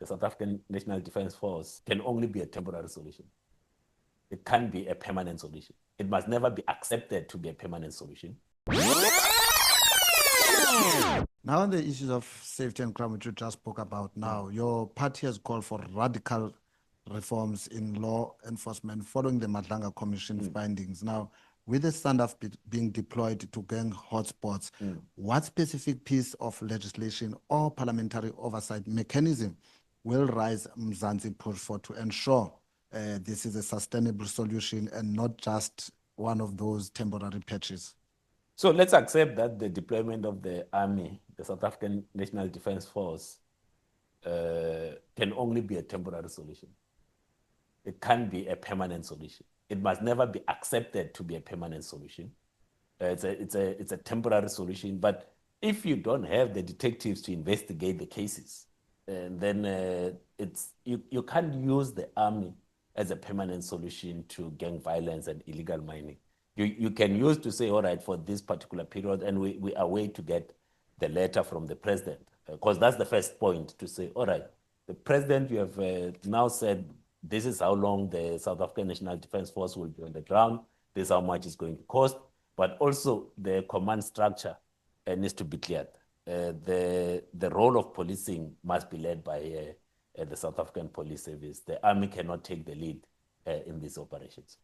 the South African National Defence Force can only be a temporary solution. It can't be a permanent solution. It must never be accepted to be a permanent solution. Now, on the issues of safety and crime, which you just spoke about now, your party has called for radical reforms in law enforcement following the Madlanga Commission's findings. Now, with the SANDF being deployed to gang hotspots, what specific piece of legislation or parliamentary oversight mechanism will rise Mzansi push for to ensure this is a sustainable solution and not just one of those temporary patches? So let's accept that the deployment of the army, the South African National Defence Force, can only be a temporary solution. It can't be a permanent solution. It must never be accepted to be a permanent solution. It's a temporary solution. But if you don't have the detectives to investigate the cases, then you can't use the army as a permanent solution to gang violence and illegal mining. You can use to say, all right, for this particular period, and we are waiting to get the letter from the president, because that's the first point, to say, all right, the president, you have now said this is how long the South African National Defence Force will be on the ground, this is how much it's going to cost, but also the command structure needs to be cleared. The role of policing must be led by the South African Police Service. The army cannot take the lead in these operations.